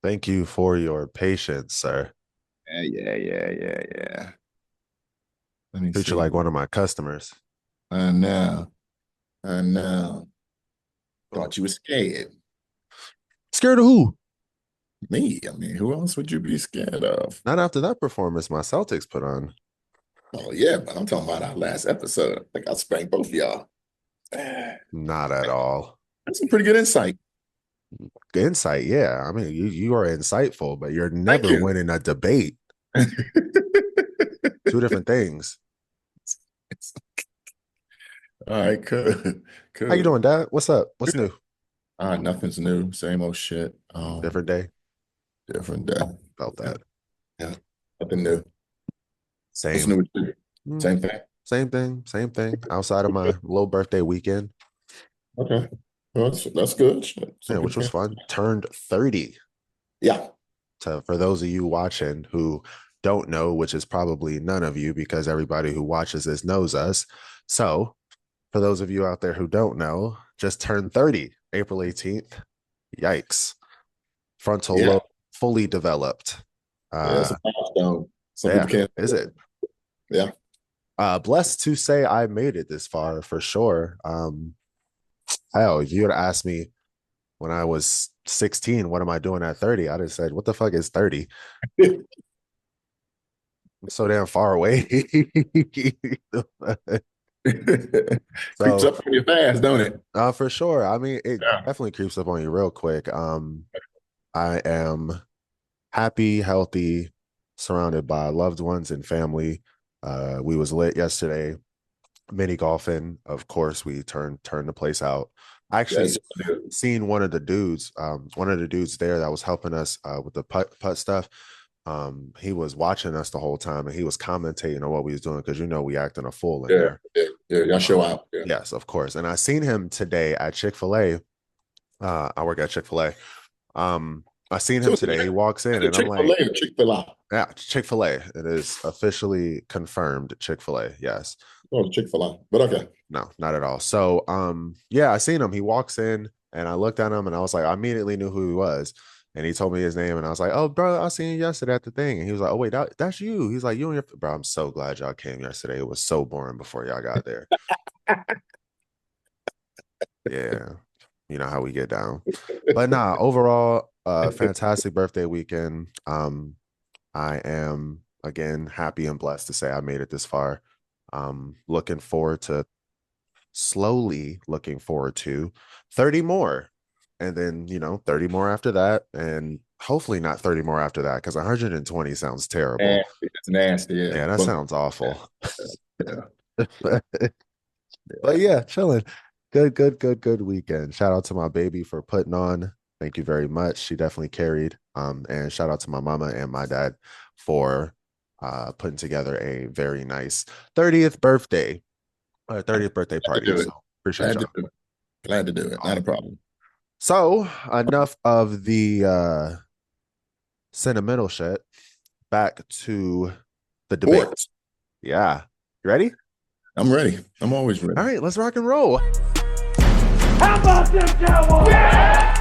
Thank you for your patience, sir. Yeah. Let me Treat you see. like one of my customers. I know. I know. Oh. Thought you were scared. Scared of who? Me. I mean, who else would you be scared of? Not after that performance my Celtics put on. Oh, yeah, but I'm talking about our last episode. I think I spanked both of y'all. That's Not at all. some pretty good insight. Insight, yeah. I mean, you are insightful, but you're Thank never you. winning a debate. Two different things. All right, cool. How you Cool. doing, Dad? What's up? What's new? Nothing's new. Same old shit. Different day. Different day. Felt Yeah, that. yeah. Nothing new. What's Same. new with you? Mm, Same thing. same thing. Same thing. Outside of my little birthday weekend, Okay. Well, that's good. Shit. yeah, Some which people was can't. fun. Turned 30. Yeah. So for those of you watching who don't know, which is probably none of you because everybody who watches this knows us. So for those of you out there who don't know, just turned 30, April 18th. Yikes. Frontal Yeah. lobe fully developed. Yeah. It's Uh a milestone. Some people yeah, can't. is it? Yeah. Blessed to say I made it this far for sure. Hell, if you had asked me when I was 16, what am I doing at 30? I'd have said, what the fuck is 30? I'm so damn far away. Creeps So up on you fast, don't it? for sure. I mean, it Yeah. definitely creeps up on you real quick. I am happy, healthy, surrounded by loved ones and family. We was lit yesterday, mini golfing. Of course, we turned the place out. I actually Yes. seen one of the dudes there that was helping us with the putt stuff. He was watching us the whole time and he was commentating on what we was doing because we acting a fool in Yeah. there. Yeah. Yeah. Y'all show out. Yeah. Yes, of course. And I seen him today at Chick-fil-A. I work at Chick-fil-A. I seen So him is today. He walks is in it and I'm Chick-fil-A like, or Chick-fil-A? yeah, Chick-fil-A. It is officially confirmed Chick-fil-A. Yes. Oh, it's Chick-fil-A. But okay. No, not at all. So, yeah, I seen him. He walks in and I looked at him and I was like, I immediately knew who he was. And he told me his name and I was like, oh, bro, I seen you yesterday at the thing. And he was like, oh, wait, that's you. He's like, you and your, bro, I'm so glad y'all came yesterday. It was so boring before y'all got there. Yeah. You know how we get down. But nah, overall, fantastic birthday weekend. I am again happy and blessed to say I made it this far. Looking forward to slowly looking forward to 30 more. And then, 30 more after that. And hopefully not 30 more after that, because 120 sounds terrible. Nasty. It's nasty. Yeah. Yeah, that sounds awful. Yeah. but, yeah, chilling. Good weekend. Shout out to my baby for putting on. Thank you very much. She definitely carried. And shout out to my mama and my dad for putting together a very nice 30th birthday 30th birthday Glad to party. do it. So appreciate Glad to y'all. do it. Glad to do it. Not a problem. So enough of the sentimental shit. Back to the debate. Sports. Yeah. You ready? I'm ready. I'm always All ready. right, let's rock and roll. How about them Cowboys? Yeah!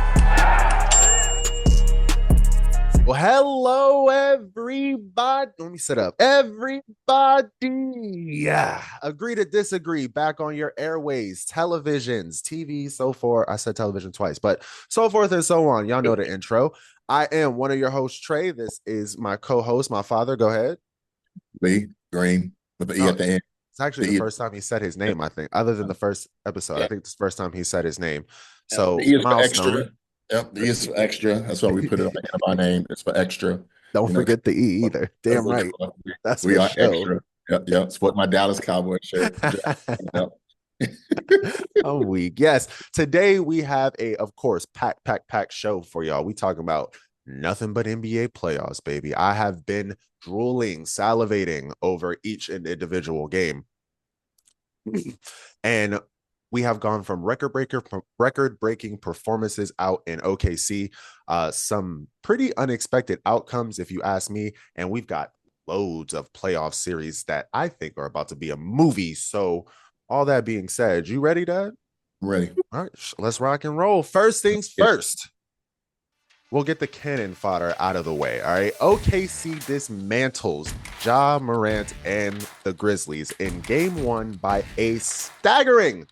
Well, hello, everybody. Let me sit up. Everybody. Yeah. Agree to disagree. Back on your airways, televisions, TV, so forth. I said television twice, but so forth and so on. Y'all know the intro. I am one of your hosts, Trey. This is my co host, my father. Go ahead. Lee Green with the E No, at the end. it's actually The the E. first time he said his name, I think, other than the first episode. I Yeah. think it's the first time he said his name. Yeah. The So, E is for milestone. extra. Yep. The E is for extra. That's why we put it on the end of our name. It's for extra. Don't You know, forget the E either. that's Damn what right. That's we for are sure. extra. Yep. Yep. Sport my Dallas Cowboy shirt. Yep. I'm weak. Yes. Today we have of course, pack show for y'all. We talking about nothing but NBA playoffs, baby. I have been drooling, salivating over each individual game. And we have gone from record breaking performances out in OKC, some pretty unexpected outcomes, if you ask me. And we've got loads of playoff series that I think are about to be a movie. So, all that being said, you ready, Dad? I'm ready. All right, let's rock and roll. First things Yeah. first. we'll get the cannon fodder out of the way. All right. OKC dismantles Ja Morant and the Grizzlies in game one by a staggering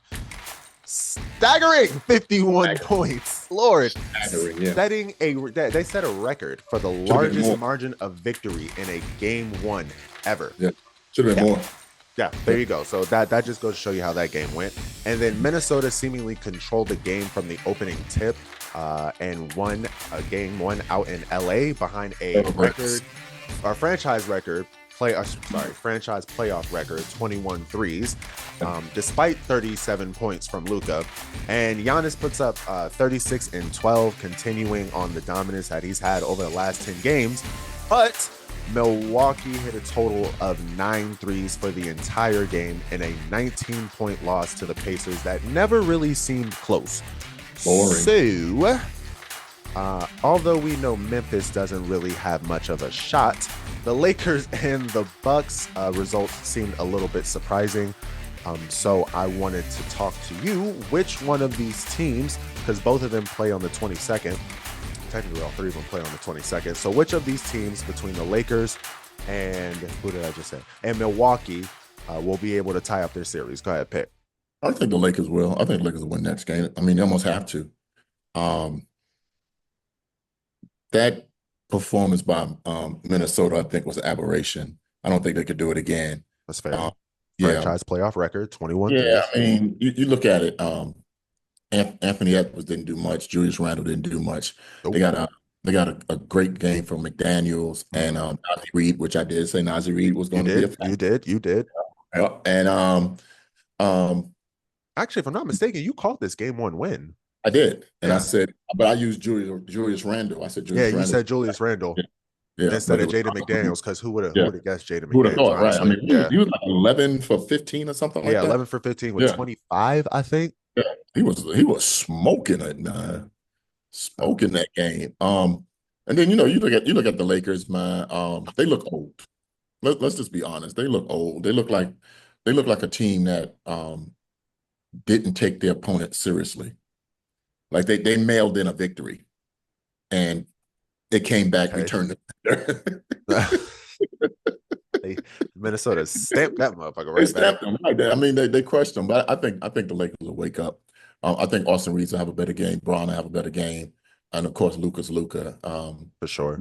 51 points. Lord, Yeah. setting they set a record for the Should have been largest more. margin of victory in a game one ever. Yeah. Should have been more. Yeah, there you go. So that just goes to show you how that game went. And then Minnesota seemingly controlled the game from the opening tip and won a game one out in LA behind a record, our franchise record, franchise playoff record, 21 threes, despite 37 points from Luka. And Giannis puts up 36 and 12, continuing on the dominance that he's had over the last 10 games. But Milwaukee hit a total of 9 threes for the entire game in a 19-point loss to the Pacers that never really seemed close. Boring. So, although we know Memphis doesn't really have much of a shot, the Lakers and the Bucks results seemed a little bit surprising. So I wanted to talk to you, which one of these teams, because both of them play on the 22nd, technically all three of them play on the 22nd. So which of these teams between the Lakers and who did I just say? And Milwaukee will be able to tie up their series? Go ahead, pick. I think the Lakers will. I think the Lakers will win next game. I mean, they almost have to. That performance by Minnesota, I think, was an aberration. I don't think they could do it again. That's fair. Yeah. Franchise playoff record, 21 Yeah, threes. I mean, you look at it. Anthony Edwards didn't do much. Julius Randle didn't do much. Nope. They got a great game from McDaniels and Nazi Reed, which I did say Nazi Reed was going to be a factor. You did. Yeah. And actually, if I'm not mistaken, you called this game one win. I did, and Yeah. I said, but I used Julius Randle. I said Julius Randle. You said Julius Randle instead of Jaden McDaniels, because who would have guessed Jaden McDaniels? Who would have thought, right? I mean, yeah. he was like 11 for 15 or something like that. 11 for 15 with 25, I think. Yeah, he was smoking it, man. Smoking that game. And then you look at the Lakers, man. They look old. Let's just be honest. They look old. They look like a team that didn't take their opponent seriously. Like they mailed in a victory, and it came back, returned it. Minnesota stamped that motherfucker right They stamped back. them right there. I mean, they crushed them. But I think the Lakers will wake up. I think Austin Reeves will have a better game. Braun will have a better game, and of course, Luka. For sure.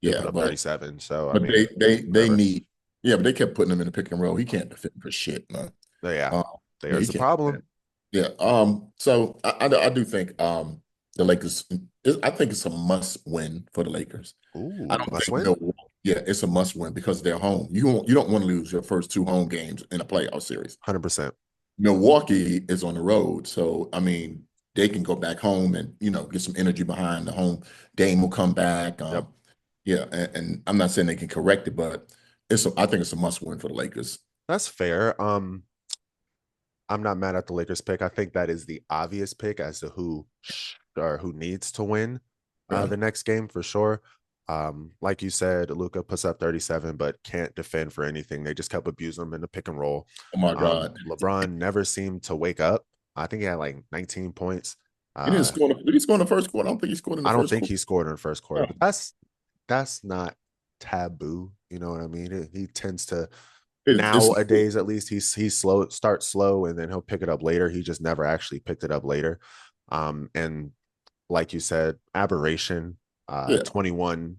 Yeah, but 37. So but they need. Yeah, but they kept putting him in the pick and roll. He can't defend for shit, man. Yeah, there's the problem. Yeah. So I do think the Lakers. I think it's a must win for the Lakers. Ooh, I don't must think win. Yeah, it's a must win because they're home. You don't want to lose your first 2 home games in a playoff series. 100%. Milwaukee is on the road, so I mean they can go back home and get some energy behind the home. Dame will come back. Yep. Yeah, and I'm not saying they can correct it, but I think it's a must win for the Lakers. That's fair. I'm not mad at the Lakers pick. I think that is the obvious pick as to who needs to win the next game for sure. Like you said, Luka puts up 37, but can't defend for anything. They just kept abusing him in the pick and roll. Oh my God. LeBron never seemed to wake up. I think he had like 19 points. He didn't score. Did he score in the first quarter? I don't think he scored in the first quarter. I don't think he scored in the first quarter, but that's not taboo. You know what I mean? He tends to nowadays, at least he's slow, starts slow, and then he'll pick it up later. He just never actually picked it up later. And like you said, aberration. 21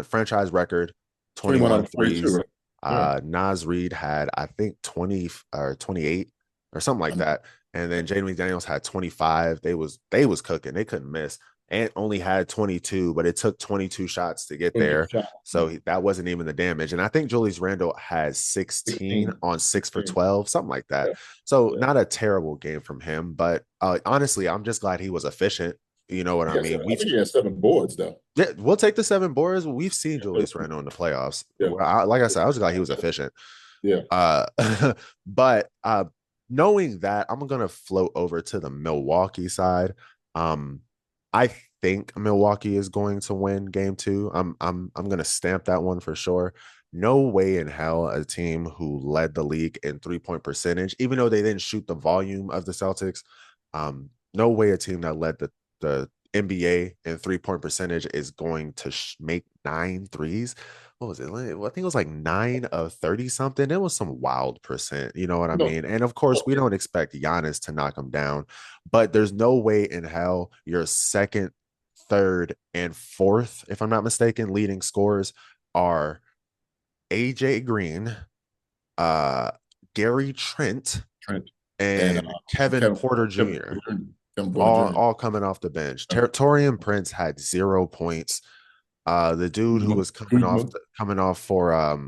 franchise record, 21 threes. Naz Reid had, I think, 20 or 28 or something like that. And then Jaden McDaniels had 25. They was cooking. They couldn't miss. Ant only had 22, but it took 22 shots to get there. So that wasn't even the damage. And I think Julius Randle has 16 on 6 for 12, something like that. So not a terrible game from him. But honestly, I'm just glad he was efficient. You know what I mean? I think he has 7 boards, though. Yeah, we'll take the 7 boards. We've seen Julius Randle in the playoffs. Yeah. Like I said, I was glad he was efficient. Yeah. But knowing that, I'm gonna float over to the Milwaukee side. I think Milwaukee is going to win game 2. I'm gonna stamp that one for sure. No way in hell a team who led the league in 3-point percentage, even though they didn't shoot the volume of the Celtics. No way a team that led the NBA in 3-point percentage is going to make 9 threes. What was it? I think it was like 9 of 30 something. It was some wild percent. You know what I No, mean? And of course, no, we don't expect Giannis to knock him down, but there's no way in hell your second, third, and fourth, if I'm not mistaken, leading scorers are AJ Green, uh, Gary Trent, Trent and and Kevin Porter Kevin, Jr. Kevin Porter all Jr. all coming off the bench. Torian Prince had 0 points. The dude who was Kuzma. coming off for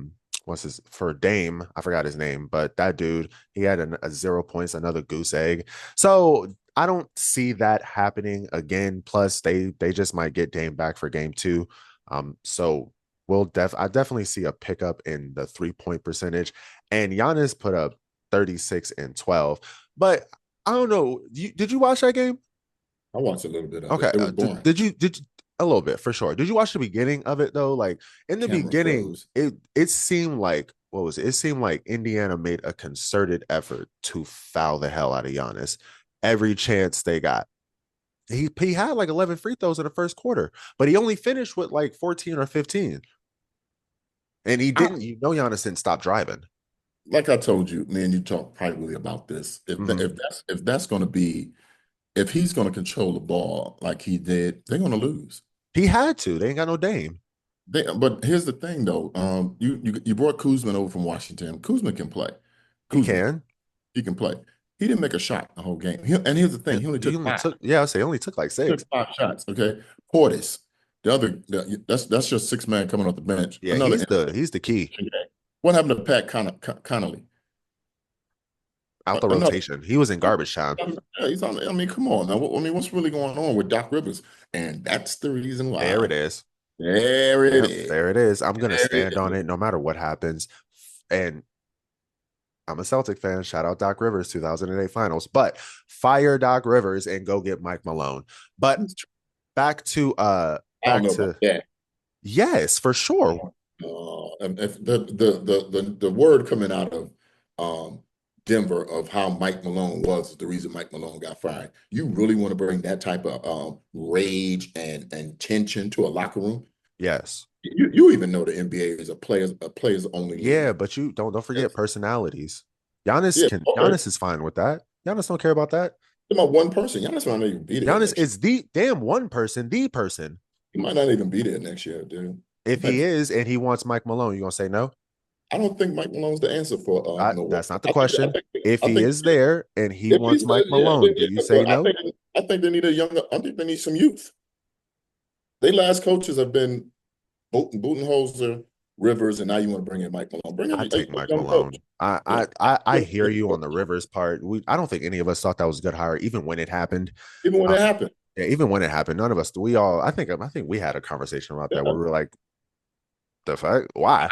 what's his for Dame, I forgot his name, but that dude, he had a 0 points, another goose egg. So I don't see that happening again. Plus, they just might get Dame back for game two. So I definitely see a pickup in the 3-point percentage. And Giannis put up 36 and 12. But I don't know. Did you watch that game? I watched a little bit of it. Okay. It was boring. Did you a little bit for sure? Did you watch the beginning of it though? Like in the Camera beginning, froze. it seemed like what was it? It seemed like Indiana made a concerted effort to foul the hell out of Giannis every chance they got. He had like 11 free throws in the first quarter, but he only finished with like 14 or 15. And he I, didn't, Giannis didn't stop driving. like I told you, me and you talked privately about this. Mhm. If that's going to be, if he's going to control the ball like he did, they're going to lose. He had to. They ain't got no Dame. But here's the thing, though. You brought Kuzma over from Washington. Kuzma can play. He Kuzma, can. he can play. He didn't make a shot the whole game. And here's the thing: he only He took only five. took, yeah, I say he only took like He took 6. 5 shots. Okay, Portis, that's just 6 man coming off the bench. Yeah, Another he's the key. game. What happened to Pat Connolly? Out the Another. rotation. He was in garbage time. Yeah, he's on. I mean, come on now. I mean, what's really going on with Doc Rivers? And that's the reason There it why. is. There it Yep, is. there it is. I'm gonna There it stand on is. it no matter what happens. And I'm a Celtic fan. Shout out Doc Rivers, 2008 finals. But fire Doc Rivers and go get Mike Malone. But back to I don't know about that. yes, for sure. And if the word coming out of Denver of how Mike Malone was the reason Mike Malone got fired. You really want to bring that type of rage and tension to a locker room? Yes. You even know the NBA is a players only Yeah, league. but you don't forget Yes. personalities. Yeah, okay. Giannis is fine with that. Giannis don't care about that. Talking about one person. Giannis might not even be there Giannis next year. is the damn one person, the person. He might not even be there next year, dude. If he is and he wants Mike Malone, you gonna say no? I don't think Mike Malone's the answer for That's Milwaukee. not the question. If I he think is there and he if wants he's Mike the yeah, Malone, do you say but no? I think they need a younger. I think they need some youth. Their last coaches have been Budenholzer, Rivers, and now you want to bring in Mike Malone. Bring in I take a Mike young coach. Malone. I hear you on the Rivers part. I don't think any of us thought that was a good hire, even when it happened. Even when Uh, it happened. yeah, even when it happened, none of us. I think we had a conversation about that where Yeah. we were like, the fuck, why?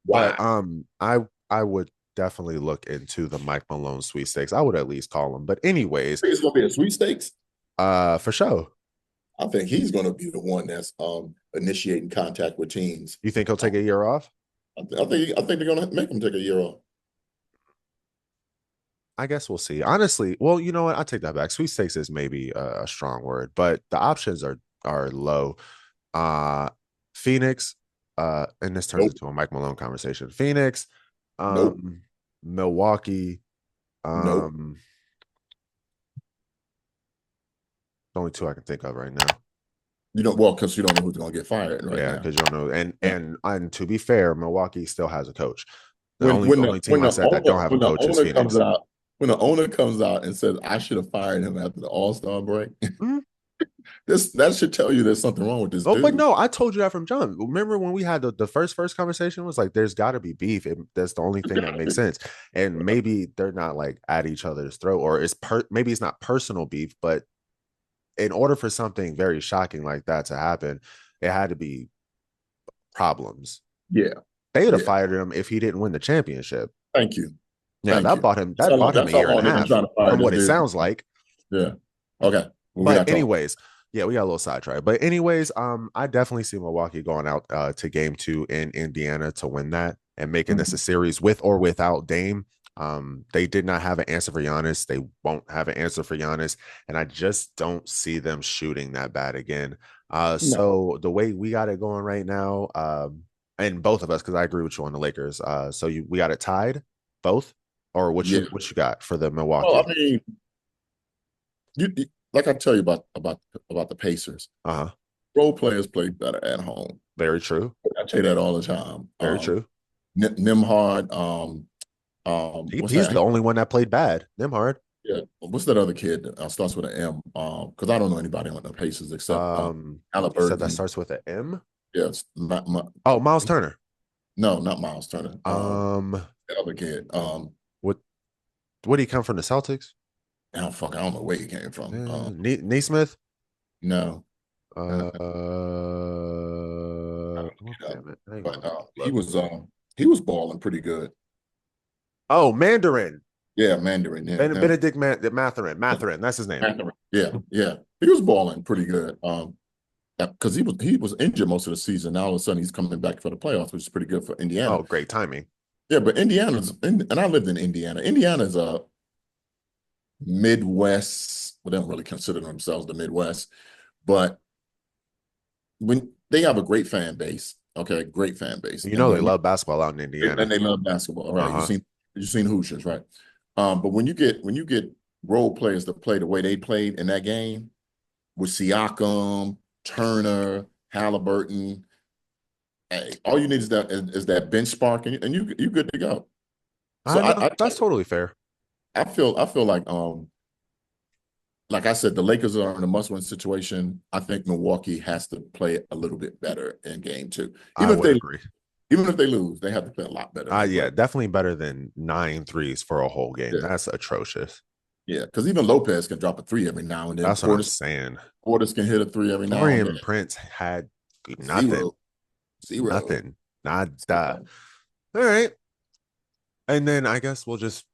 But Why? I would definitely look into the Mike Malone sweepstakes. I would at least call him. But anyways, I think it's going to be a sweepstakes. for sure. I think he's going to be the one that's initiating contact with teams. You think he'll take a year off? I think they're going to make him take a year off. I guess we'll see. Honestly, well, you know what? I take that back. Sweepstakes is maybe a strong word, but the options are low. Phoenix, and this turns Nope. into a Mike Malone conversation. Phoenix, Nope. Milwaukee, Nope. only 2 I can think of right now. You don't because you don't know who's going to get fired right Yeah, now. because you don't know. And Yeah. and to be fair, Milwaukee still has a coach. The When only team I said that don't have a when the coach is owner Phoenix. comes out when the owner comes out and says I should have fired him after the All-Star break, Mhm. that should tell you there's something wrong with this Oh, but dude. no, I told you that from John. Remember when we had the first conversation was like, there's got to be beef. That's the only thing that makes sense. And maybe they're not like at each other's throat, or maybe it's not personal beef, but in order for something very shocking like that to happen, it had to be problems. Yeah. They would have Yeah. fired him if he didn't win the championship. Thank you. Yeah, Thank you. that bought him That's a how year and a long they've been half trying to fire from this what it dude. sounds like. Yeah. Okay. Well, we But got to talk. anyways, yeah, we got a little sidetracked. But anyways, I definitely see Milwaukee going out to game 2 in Indiana to win that and making this a series with or without Dame. They did not have an answer for Giannis. They won't have an answer for Giannis, and I just don't see them shooting that bad again. No. So the way we got it going right now, and both of us, because I agree with you on the Lakers. So we got it tied, both, or Yeah. what you got for the Well, Milwaukee? I mean, like I tell you about the Pacers. Uh-huh. Role players play better at home. Very true. I say that all the time. Very true. Nimhard, what's He's that? the only one that played bad. Nimhard. Yeah, what's that other kid that starts with an M? Because I don't know anybody on the Pacers except You said that Halliburton. starts with an M. Yes, Oh, Miles Turner. no, not Miles Turner. The other kid. What did he come from, the Celtics? I don't know where he came from. Neesmith. No, Oh, uh, damn it. Hang but on. he was balling pretty good. Oh, Mandarin. Yeah, Mandarin. Yeah, Benedict Mathurin. That's his name. Yeah, yeah. He was balling pretty good. Because he was injured most of the season. Now all of a sudden he's coming back for the playoffs, which is pretty good for Indiana. Oh, great timing. Yeah, but and I lived in Indiana. Indiana's a Midwest. Well, they don't really consider themselves the Midwest, but when they have a great fan base, okay, great fan base. You know they love basketball out in Indiana. And they love basketball, right? You've seen Hoosiers, right? But when you get role players to play the way they played in that game with Siakam, Turner, Halliburton, hey, all you need is that bench spark, and you good to go. So That's totally fair. I feel like I said, the Lakers are in a must-win situation. I think Milwaukee has to play a little bit better in game 2. I would agree. Even if they lose, they have to play a lot better. Yeah, definitely better than 9 threes for a whole game. Yeah. That's atrocious. Yeah, because even Lopez can drop a 3 every now and then. That's what I'm saying. Portis can hit a 3 every now and then. Prince had nothing. Zero. Nothing. Nada. All right. And then I guess we'll just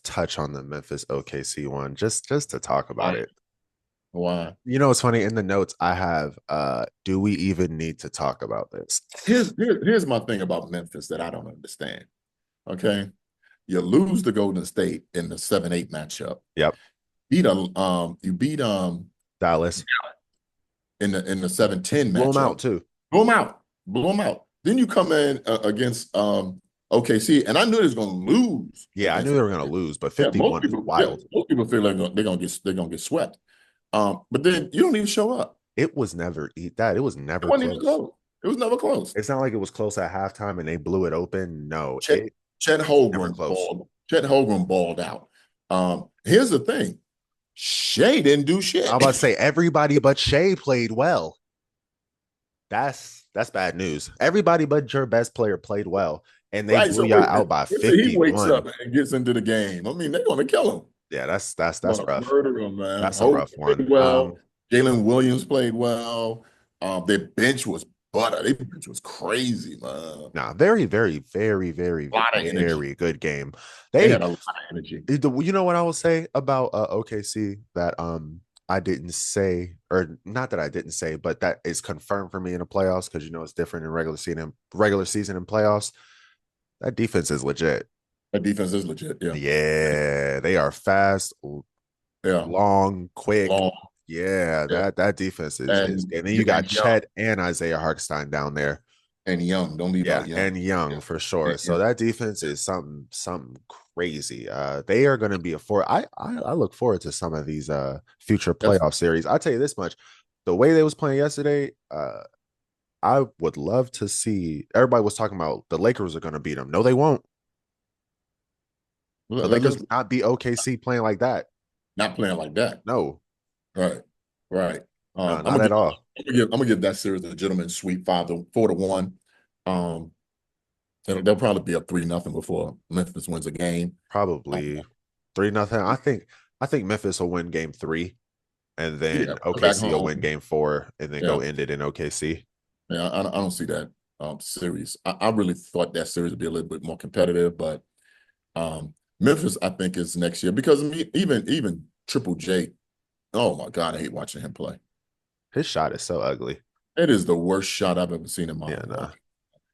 touch on the Memphis OKC one just to talk about it. Why? You know, it's funny, in the notes I have, do we even need to talk about this? Here's my thing about Memphis that I don't understand. Okay. You lose to Golden State in the 7-8 matchup. Yep. You beat Dallas in the 7-10 matchup. Blow them out too. Blow them out. Then you come in against OKC, and I knew they was going to lose. Yeah, I knew they were going to lose, but 51 is wild. Most people feel like they're going to get swept. But then you don't even show up. It was never that. It was never close. It was never close. It's not like it was close at halftime and they blew it open. No. Chet Holmgren balled out. Here's the thing. Shea didn't do shit. I'm about to say everybody but Shea played well. That's bad news. Everybody but your best player played well, and they blew y'all out by 51. He wakes up and gets into the game. I mean, they're going to kill him. Yeah, that's rough. Murder him, man. That's a rough one. Well, Jalen Williams played well. Their bench was butter. Their bench was crazy, man. Nah, very, very, very, very, very good game. They had a lot of energy. You know what I will say about OKC that I didn't say, or not that I didn't say, but that is confirmed for me in the playoffs, because you know it's different in regular season and playoffs. That defense is legit. That defense is legit. Yeah. Yeah, they are fast. Yeah. Long, quick. Yeah, that defense is. And then you got Chet and Isaiah Hartenstein down there. And Young, don't leave out Young. And Young for sure. So that defense is something crazy. They are going to be a force. I look forward to some of these future playoff series. I'll tell you this much: the way they was playing yesterday, I would love to see. Everybody was talking about the Lakers are going to beat them. No, they won't. The Lakers will not beat OKC playing like that. Not playing like that. No. Right. Not at all. I'm gonna give that series a gentleman's sweep 4-1. They'll probably be up 3-0 before Memphis wins a game. Probably 3-0. I think Memphis will win game 3, and then OKC will win game 4, and then go end it in OKC. Yeah, I don't see that series. I really thought that series would be a little bit more competitive, but Memphis, I think, is next year, because even Triple J. Oh my God, I hate watching him play. His shot is so ugly. It is the worst shot I've ever seen in my life. Nah.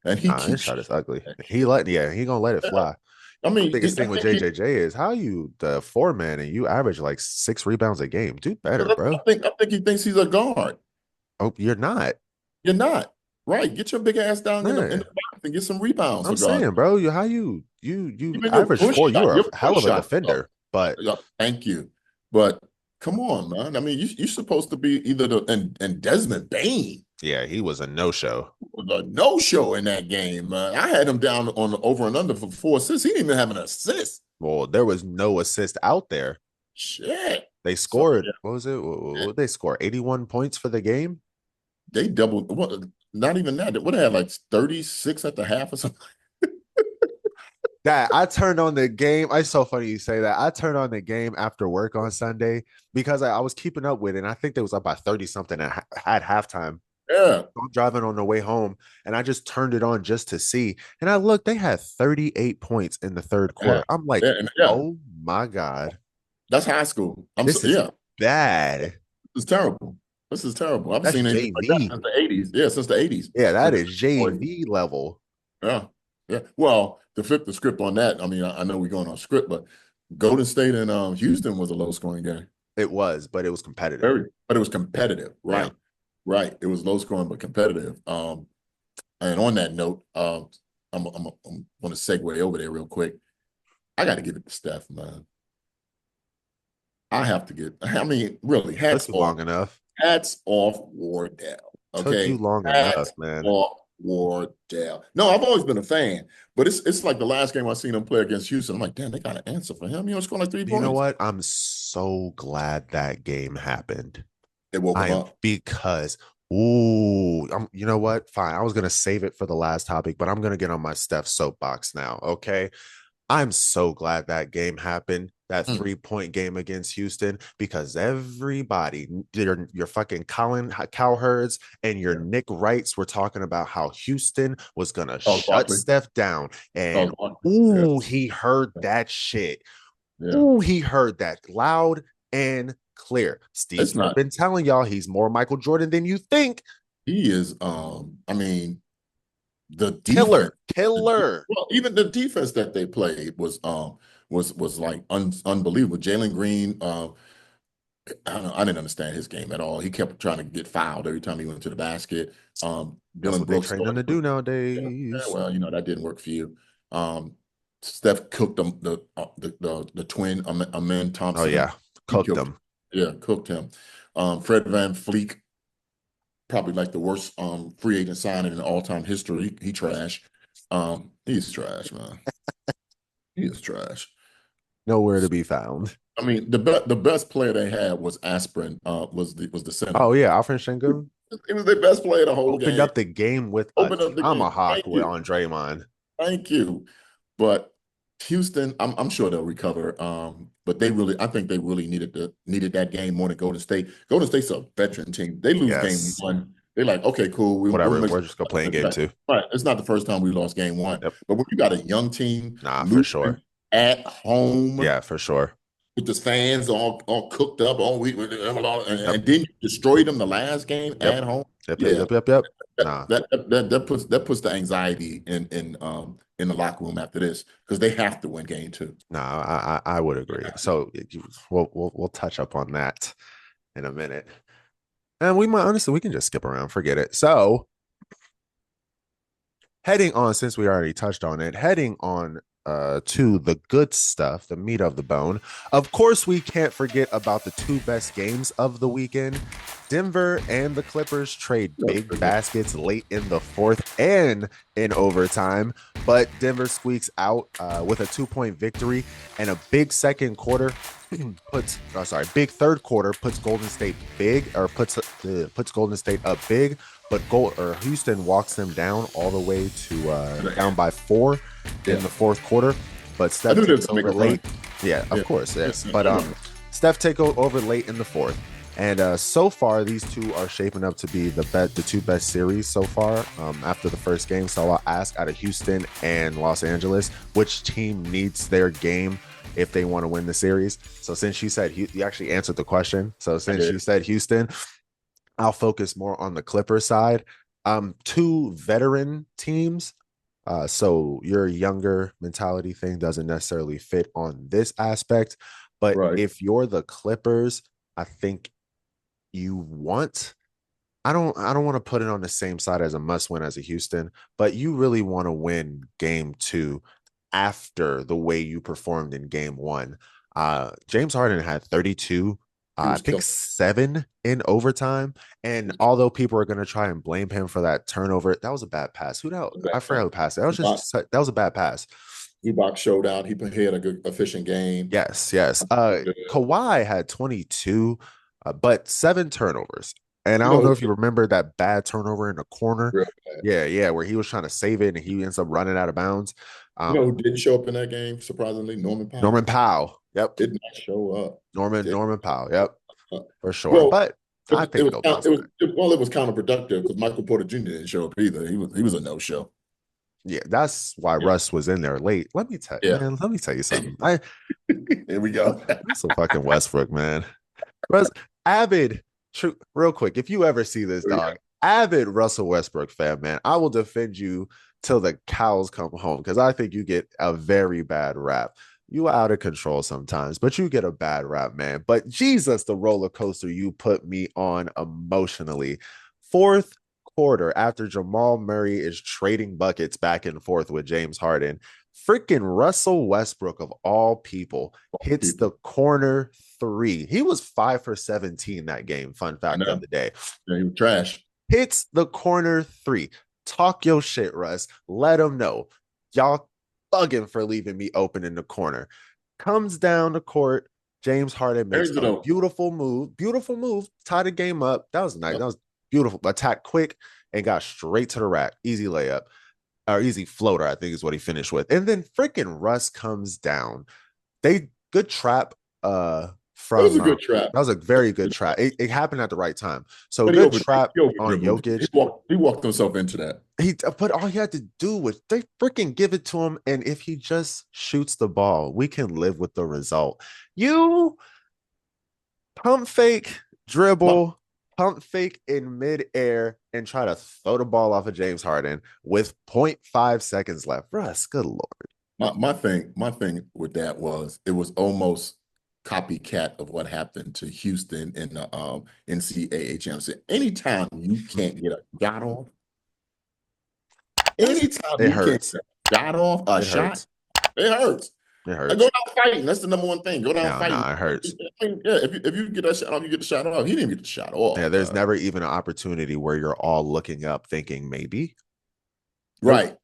And his shot is ugly. He gonna let it fly. I The mean, biggest thing with JJJ is how you the 4-man and you average like 6 rebounds a game. Do better, bro. I think he thinks he's a guard. Oh, you're not. You're not. Right. Get your big ass down in Yeah. the box and get some rebounds for I'm God. saying, bro, you how you Even average 4. You're your a hell push of a shot. defender, but Thank you. But come on, man. I mean, you're supposed to be either and Desmond Bain yeah, he was a no-show. was a no-show in that game, man. I had him down on the over and under for 4 assists. He didn't even have an assist. Well, there was no assist out there. Shit. They So scored, yeah, what was it? What did they score? 81 points for the game? they doubled. What? Not even that. What they had like 36 at the half or something. That I turned on the game. It's so funny you say that. I turned on the game after work on Sunday because I was keeping up with it. And I think there was up by 30 something at halftime. Yeah. I'm driving on the way home and I just turned it on just to see. And I looked, they had 38 points in the third Yeah. quarter. I'm like, Yeah. oh my God. That's high school. This is Yeah. bad. It's terrible. This is terrible. I've That's seen anything like that JV. since the 80s. Yeah, since the 80s. Yeah, that is JV level. Yeah. Yeah. Well, to flip the script on that, I mean, I know we're going on script, but Golden State and Houston was a low scoring game. It was, but it was competitive. But it was competitive. Right. Yeah. Right. It was low scoring, but competitive. And on that note, I'm want to segue over there real quick. I got to give it to Steph, man. I have to get, I mean, really, hats Took off. you long enough. Hats off Wardell. Okay. Took you long Hats enough, man. off Wardell. No, I've always been a fan, but it's like the last game I seen him play against Houston. I'm like, damn, they got an answer for him. You know, scoring like 3 points. You know what? I'm so glad that game happened. They woke him up. Because, you know what? Fine. I was going to save it for the last topic, but I'm going to get on my Steph soapbox now. Okay. I'm so glad that game happened, that 3-point game against Houston, because everybody, your fucking Colin Cowherds and your Nick Wrights were talking about how Houston was going to shut Steph down. And, he heard that shit. Yeah. Ooh, he heard that loud and clear. Steve's been telling y'all he's more Michael Jordan than you think. He is, I mean, the killer. Well, even the defense that they played was like unbelievable. Jalen Green, I didn't understand his game at all. He kept trying to get fouled every time he went to the basket. That's what they're training to do nowadays. Yeah, well, you know, that didn't work for you. Steph cooked them, the twin, Amen Thompson. Oh yeah, cooked him. Yeah, cooked him. Fred VanVleet, probably like the worst free agent signing in all-time history. He trash. He's trash, man. He is trash. Nowhere to be found. I mean, the best player they had was Aspirin. Was the center. Oh yeah, Alfred Sengun. He was their best player the whole game. Opened up the game with a tomahawk on Draymond. Thank you. But Houston, I'm sure they'll recover. But I think they really needed that game more than Golden State. Golden State's a veteran team. They lose game 1. They're like, okay, cool. We're just gonna play game 2. Right. It's not the first time we lost game 1. Yep. But when you got a young team, for sure, at home, yeah, for sure, with the fans all cooked up all week, and then you destroyed them the last game at home. Yep. That puts the anxiety in the locker room after this, because they have to win game 2. I would agree. So we'll touch up on that in a minute, and we can just skip around, forget it. So heading on, since we already touched on it, heading on to the good stuff, the meat of the bone. Of course, we can't forget about the 2 best games of the weekend. Denver and the Clippers trade big baskets late in the 4th and in overtime, but Denver squeaks out with a 2-point victory, and a big second quarter big third quarter puts Golden State puts Golden State up big, but Houston walks them down all the way to down by 4 in the 4th quarter. But Steph takes over late. Yeah, of course, yes. But Steph take over late in the 4th. And so far, these two are shaping up to be the 2 best series so far after the first game. So I'll ask, out of Houston and Los Angeles, which team needs their game if they want to win the series? So since you said you actually answered the question. So since you said Houston, I'll focus more on the Clippers side. 2 veteran teams So your younger mentality thing doesn't necessarily fit on this aspect. But Right. if you're the Clippers, I think you want I don't want to put it on the same side as a must win as a Houston, but you really want to win game two after the way you performed in game one. James Harden had 32, He I was think killing. 7 in overtime. He And was although people are going to try and blame him for that turnover, that was a bad pass. Who that? killing I back. forgot who passed it. That was Zubac, just that was a bad pass. Zubac showed out. He had a good, efficient game. Yes, yes. Good. Kawhi had 22, but 7 turnovers. And I You don't know, know if you remember that bad turnover in the corner. real bad. Yeah, yeah, where he was trying to save it and he ends up running out of bounds. You know Um, who didn't show up in that game? Surprisingly, Norman Norman Powell Powell. Yep. did not show up. Did Norman Powell. not Yep, show up. for sure. Well, But I think they'll bounce back. it was counterproductive because Michael Porter Jr. didn't show up either. He was a no show. Yeah, that's why Yeah, Russ was in there late. Let me tell you, yeah. man, let me tell you something. Here we go. Russell fucking Westbrook, man. Russ, avid, true, real quick, if you ever see this Here we go. dog, avid Russell Westbrook fan, man, I will defend you till the cows come home because I think you get a very bad rap. You out of control sometimes, but you get a bad rap, man. But Jesus, the roller coaster you put me on emotionally. Fourth quarter, after Jamal Murray is trading buckets back and forth with James Harden, freaking Russell Westbrook of all people hits the People, corner three. He was 5 for 17 that game. Fun I fact of know. the day. Yeah, he was trash. Hits the corner three. Talk your shit, Russ. Let them know. Y'all bugging for leaving me open in the corner. Comes down the court. James Harden makes Turns it a over. beautiful move, tie the game up. That was nice. Yep. That was beautiful. Attack quick and got straight to the rack. Easy layup or easy floater, I think is what he finished with. And then freaking Russ comes down. They good trap It was from a good trap. that was a very good trap. It happened at the right time. So But good trap he over on dribbled. Jokic. He walked himself into that. He but all he had to do was they freaking give it to him. And if he just shoots the ball, we can live with the result. You pump fake, My, dribble, pump fake in midair, and try to throw the ball off of James Harden with zero point 0.5 seconds left. Russ, good lord. my thing with that was it was almost copycat of what happened to Houston in the NCAA championship. Anytime you can't get a shot off, anytime It you can't hurts. get a shot off, a It shot, hurts. it hurts. It And go hurts. down fighting. That's the number one thing. Go down No, fighting. it hurts. I mean, yeah, if you get that shot off, you get the shot off. He didn't get the shot Yeah, off. there's never even an opportunity where you're all looking up thinking maybe. Nope. Right.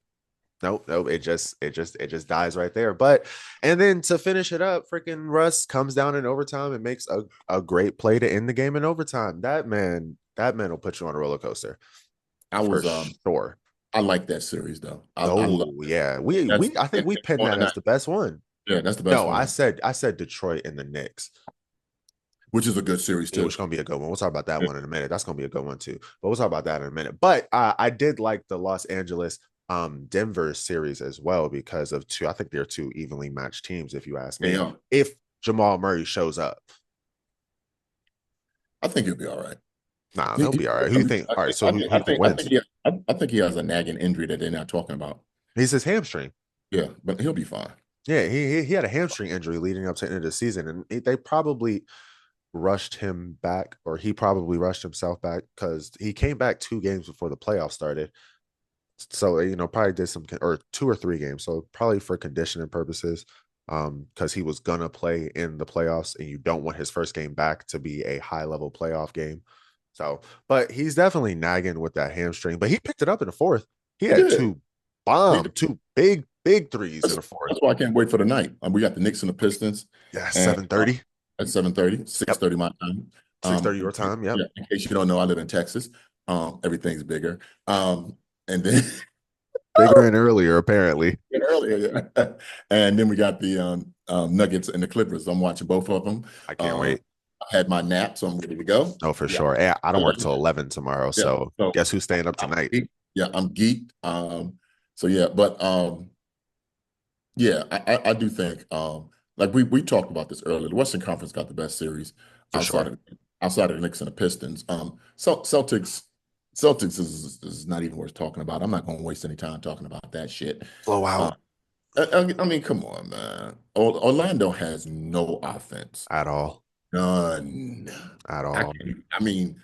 Nope. It just dies right there. But and then to finish it up, freaking Russ comes down in overtime and makes a great play to end the game in overtime. That man will put you on a roller coaster I for was sure. I like that series though. I love Oh it. yeah. We I think we pinned One that as night. the best one. Yeah, that's the best No, one, I said Detroit and the Knicks. which is a good series Yeah, which is too. gonna be a good one. We'll talk about that Yeah. one in a minute. That's gonna be a good one too. But we'll talk about that in a minute. But I did like the Los Angeles Denver series as well because of two. I think they're two evenly matched teams, if you ask me. Yeah, If Jamal Murray shows up, I think he'll be all right. nah, He, they'll he, be all right. Who you think? All right, so who you think wins? I think he has a nagging injury that they're not talking about. He's his hamstring. Yeah, but he'll be fine. Yeah, he had a hamstring injury leading up to the end of the season, and they probably rushed him back, or he probably rushed himself back because he came back 2 games before the playoffs started. So probably did some or 2 or 3 games. So probably for conditioning purposes, because he was gonna play in the playoffs, and you don't want his first game back to be a high level playoff game. So, but he's definitely nagging with that hamstring. But he picked it up in the fourth. He He had did. two He bomb, did. two big threes in the fourth. That's why I can't wait for the night. We got the Knicks and the Pistons, Yeah, and 7:30. at 7:30, six Yep, thirty my time. 6:30 your time. Yep. Yeah, in case you don't know, I live in Texas. Everything's bigger. And then Bigger and earlier, apparently. earlier, yeah. And then we got the Nuggets and the Clippers. I'm watching both of them. I can't wait. I had my nap, so I'm ready to go. Oh, for Yeah. sure. Yeah, I don't work till 11 tomorrow. Yeah. So So guess who's staying up tonight? yeah, I'm geeked. So yeah, but yeah, I do think like we talked about this earlier. The Western Conference got the best series For outside sure. of outside of the Knicks and the Pistons. So Celtics is not even worth talking about. I'm not going to waste any time talking about that shit. Blowout I mean, come on, man. Orlando has no offense. at all. None. At all. I mean,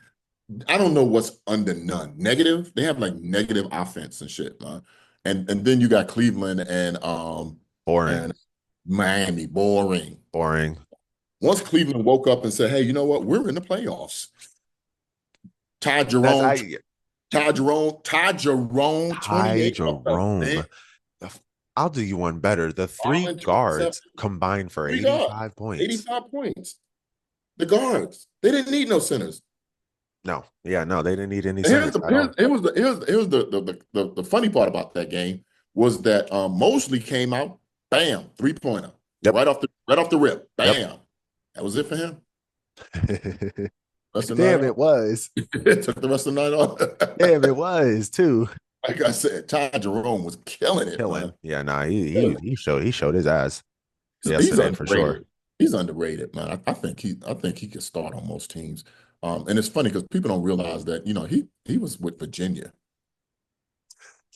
I don't know what's under none. Negative. They have like negative offense and shit, man. And then you got Cleveland Boring. and Miami. Boring. Boring. Once Cleveland woke up and said, "Hey, you know what? We're in the playoffs." Ty That's Jerome, I Ty Jerome, Ty 28 off the Jerome. bench. I'll do you one better. The three Garland, 27. guards combined for Three guards, 85 points. 85 points. The guards. They didn't need no centers. No, yeah, no, they didn't need any And centers at all. here's the funny part about that game was that Mosley came out, bam, 3-pointer. Yep. Right off the rip. Bam. Yep. That was it for him. Damn, it was. It took the rest of the night off. Damn, it was too. Like I said, Ty Jerome was killing it, man. Yeah, nah, he showed his ass He's yesterday for sure. underrated. He's underrated, man. I think he could start on most teams. And it's funny because people don't realize that, he was with Virginia.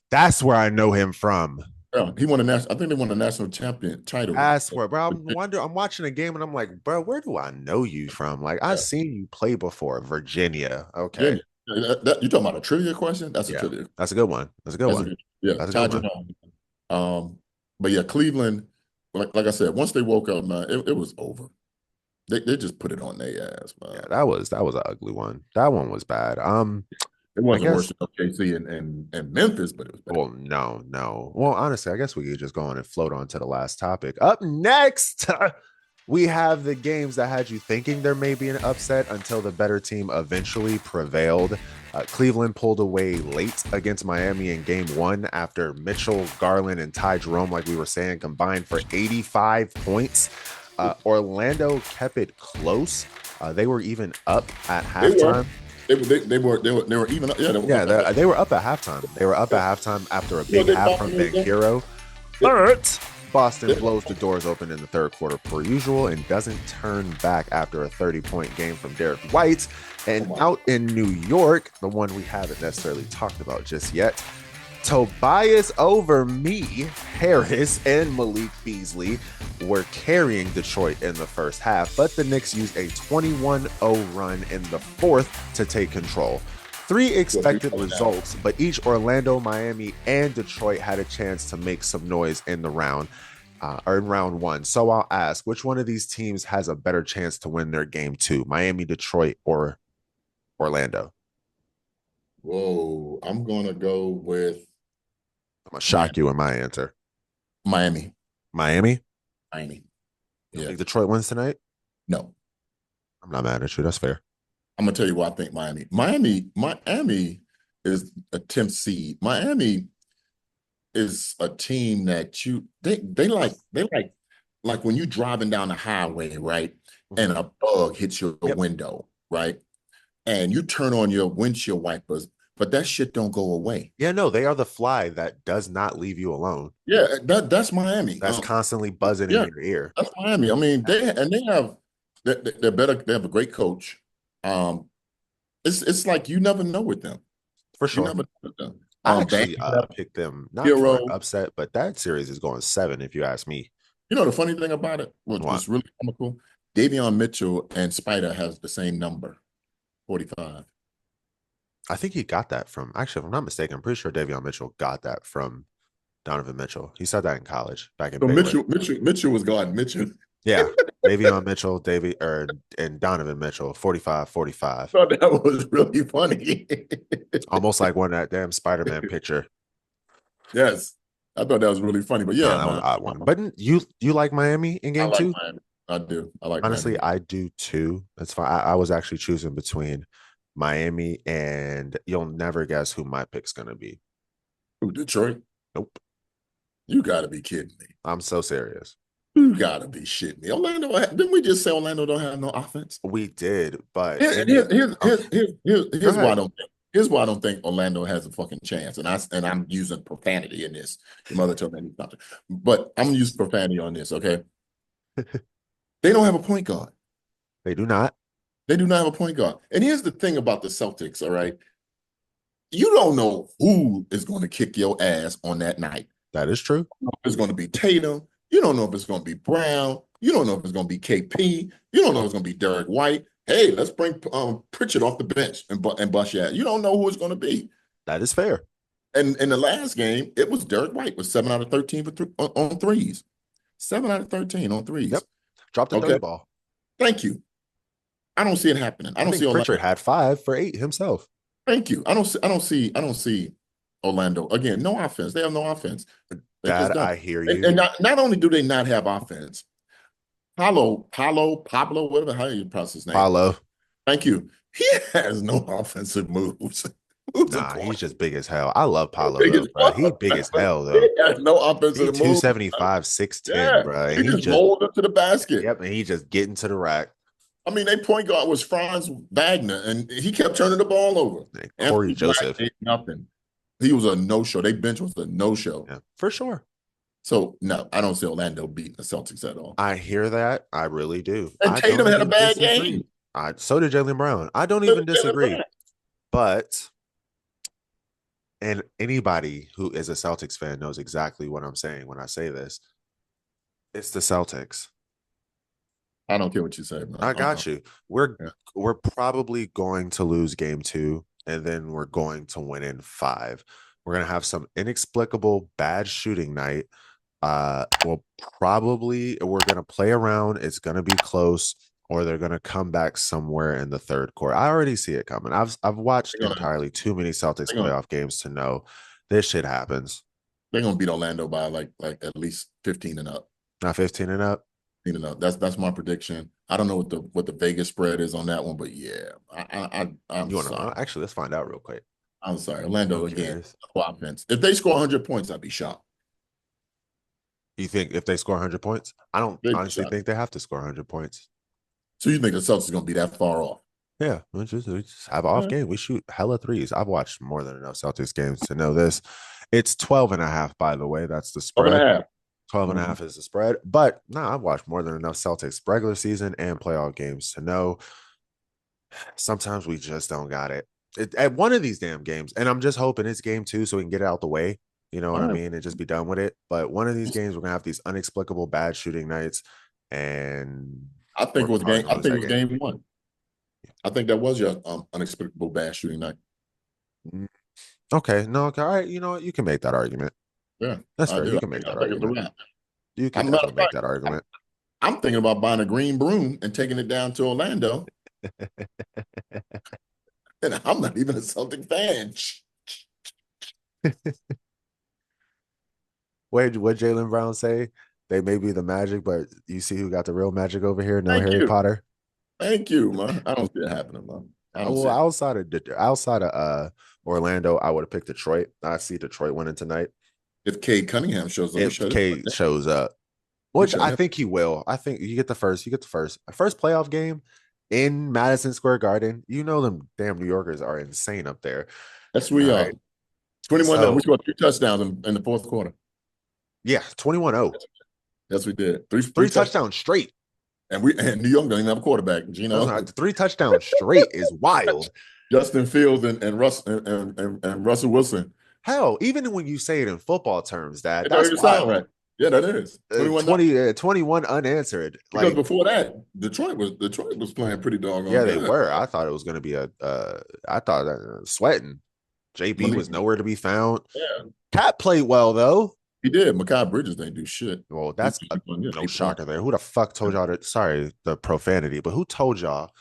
That's where I know him from. Yeah, he won I think they won a national champion title. That's where, bro. I'm watching a game and I'm like, bro, where do I know you from? Like, I've seen you play before. Virginia. Okay. You talking about a trivia question? That's a trivia. That's a good one. That's a good one. That's Ty Jerome. But yeah, Cleveland, like I said, once they woke up, man, it was over. They just put it on their ass, man. Yeah, that was an ugly one. That one was bad. It wasn't worse than OKC and Memphis, but it was bad. Well, no. Well, honestly, I guess we could just go on and float on to the last topic. Up next, we have the games that had you thinking there may be an upset until the better team eventually prevailed. Cleveland pulled away late against Miami in game 1 after Mitchell, Garland, and Ty Jerome, like we were saying, combined for 85 points. Orlando kept it close. They were even up at halftime. They were even up. Yeah, they were up at halftime. They were up at halftime after a big half from Banchero. But Boston blows the doors open in the third quarter per usual and doesn't turn back after a 30-point game from Derek White. And out in New York, the one we haven't necessarily talked about just yet, Tobias over me, Harris, and Malik Beasley were carrying Detroit in the first half, but the Knicks used a 21-0 run in the fourth to take control. 3 expected results, but each Orlando, Miami, and Detroit had a chance to make some noise in the round, or in round 1. So I'll ask, which one of these teams has a better chance to win their game 2? Miami, Detroit, or Orlando? Whoa, I'm gonna go with. I'm gonna shock you in my answer. Miami. Miami? Miami. You think Detroit wins tonight? No. I'm not mad at you. That's fair. I'm gonna tell you why I think Miami. Miami is a 10th seed. Miami is a team that they like when you driving down the highway, right? And a bug hits your window, right? And you turn on your windshield wipers, but that shit don't go away. Yeah, no, they are the fly that does not leave you alone. Yeah, that's Miami. That's constantly buzzing in your ear. That's Miami. I mean, they have they're better. They have a great coach. It's like you never know with them. For sure. You never know with them. I actually picked them not for an upset, but that series is going 7 if you ask me. You know the funny thing about it, what's really comical, Davion Mitchell and Spider has the same number, 45. I think he got that from, actually, if I'm not mistaken, I'm pretty sure Davion Mitchell got that from Donovan Mitchell. He said that in college back in Baylor. Mitchell was guarding Mitchell. Yeah. Davion Mitchell, and Donovan Mitchell, 45-45. I thought that was really funny. Almost like one of that damn Spider-Man picture. Yes. I thought that was really funny. But yeah, that was an odd one. But you like Miami in game 2? Miami. I do. I like Honestly, Miami. I do too. That's fine. I was actually choosing between Miami and you'll never guess who my pick's gonna be. Who, Detroit? Nope. You gotta be kidding me. I'm so serious. You gotta be shitting me. Orlando, didn't we just say Orlando don't have no offense? We did, but here's why I don't think. Here's why I don't think Orlando has a fucking chance. And I'm using profanity in this. Your mother told me not to. But I'm using profanity on this, okay? They don't have a point guard. They do not. They do not have a point guard. And here's the thing about the Celtics, all right? you don't know who is going to kick your ass on that night. That is true. You don't know if it's going to be Tatum. You don't know if it's going to be Brown. You don't know if it's going to be KP. You don't know if it's going to be Derek White. Hey, let's bring Pritchard off the bench and bust you out. You don't know who it's going to be. That is fair. And in the last game, it was Derek White with 7 out of 13 on threes. 7 out of 13 on threes. Yep. Dropped the Okay. 30 ball. Thank you. I don't see it happening. I don't see Pritchard had 5 for 8 himself. Thank you. I don't see Orlando. Again, no offense. They have no offense. That I hear you. And not only do they not have offense, Pablo, whatever how you pronounce his name. Paulo. Thank you. He has no offensive moves. Nah, he's just big as hell. I love Paulo, though, bro. He big as hell, though. He has no offensive moves. 275, 6'10, bro. He just rolled into the basket. Yep, and he just getting to the rack. I mean, their point guard was Franz Wagner, and he kept turning the ball over. Corey Joseph. Nothing. He was a no-show. Their bench was a no-show. Yeah, for sure. So, no, I don't see Orlando beating the Celtics at all. I hear that. I really do. And Tatum had a bad game. So did Jaylen Brown. I don't even disagree. But, and anybody who is a Celtics fan knows exactly what I'm saying when I say this. It's the Celtics. I don't care what you say, man. I got you. We're probably going to lose game 2, and then we're going to win in 5. We're going to have some inexplicable bad shooting night. We're going to play around. It's going to be close, or they're going to come back somewhere in the third quarter. I already see it coming. I've watched entirely too many Celtics playoff games to know this shit happens. They're going to beat Orlando by like at least 15 and up. Not 15 and up. That's my prediction. I don't know what the Vegas spread is on that one, but yeah, I'm sorry. Actually, let's find out real quick. I'm sorry, Orlando again. Offense. If they score 100 points, I'd be shocked. You think if they score 100 points? I don't honestly think they have to score 100 points. So you think the Celtics are going to be that far off? Yeah, we just have an off game. We shoot hella threes. I've watched more than enough Celtics games to know this. It's 12.5, by the way. That's the spread. 12.5 is the spread. But I've watched more than enough Celtics regular season and playoff games to know sometimes we just don't got it. At one of these damn games, and I'm just hoping it's game 2 so we can get it out the way. You know what I mean? And just be done with it. But one of these games, we're going to have these inexplicable bad shooting nights. And I think it was game 1. I think that was your unexplicable bad shooting night. Okay. No, okay. All right. You know what? You can make that argument. Yeah. That's fair. You can make that argument. You can make that argument. I'm thinking about buying a green broom and taking it down to Orlando. And I'm not even a Celtic fan. What Jaylen Brown say? They may be the Magic, but you see who got the real magic over here? No Harry Potter. Thank you, man. I don't see it happening, man. Outside of Orlando, I would have picked Detroit. I see Detroit winning tonight. If Cade Cunningham shows up, shows up, which I think he will. I think you get the first playoff game in Madison Square Garden. You know them damn New Yorkers are insane up there. Yes, we are. 21. We scored 3 touchdowns in the fourth quarter. Yeah, 21-0. Yes, we did. Three touchdowns straight. And New York don't even have a quarterback. Gino. 3 touchdowns straight is wild. Justin Fields and Russell Wilson. Hell, even when you say it in football terms, that's wild. Right. Yeah, that is 21 unanswered. Because before that, Detroit was playing pretty doggone. Yeah, they were. I thought it was going to be sweating. JB was nowhere to be found. Yeah, Cat played well though. He did. Makai Bridges didn't do shit. Well, that's no shocker there. Who the fuck told y'all to? Sorry, the profanity, but who told y'all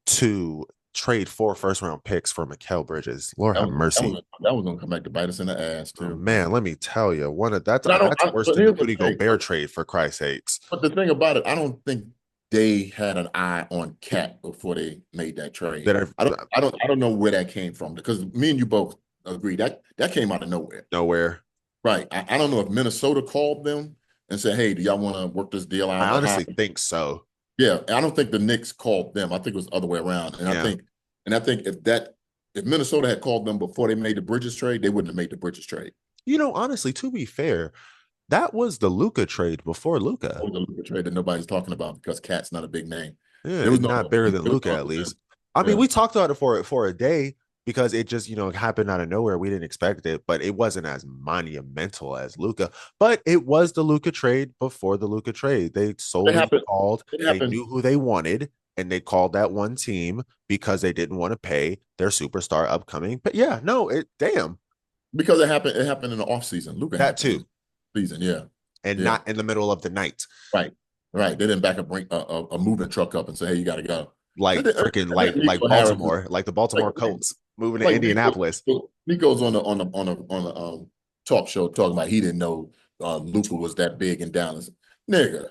to trade 4 first-round picks for Mikal Bridges? Lord have mercy. That was gonna come back to bite us in the ass too. Man, let me tell you, that's worse than the Rudy Gobert trade, for Christ's sakes. But the thing about it, I don't think they had an eye on Cat before they made that trade. I don't know where that came from, because me and you both agree that came out of nowhere. Nowhere. Right. I don't know if Minnesota called them and said, "Hey, do y'all want to work this deal out?" I honestly think so. Yeah, I don't think the Knicks called them. I think it was the other way around. And I think if Minnesota had called them before they made the Bridges trade, they wouldn't have made the Bridges trade. You know, honestly, to be fair, that was the Luka trade before Luka. That was the Luka trade that nobody's talking about because Cat's not a big name. Yeah, it was not bigger than Luka, at least. I mean, we talked about it for a day, because it just, happened out of nowhere. We didn't expect it, but it wasn't as monumental as Luka. But it was the Luka trade before the Luka trade. They It solely happened. called, It they happened knew who they wanted, and they called that one team because they didn't want to pay their superstar upcoming. But yeah, no, damn, because it happened. It happened in the off season. Luca that happened in too. the season. Yeah, And yeah. not in the middle of the night. Right, right. They didn't back up, bring a moving truck up and say, "Hey, you got to go." Like freaking And then like Nico Harris is Baltimore, like the Baltimore like Colts moving to like Indianapolis. Nico's on a talk show talking about he didn't know Luca was that big in Dallas. Nigga,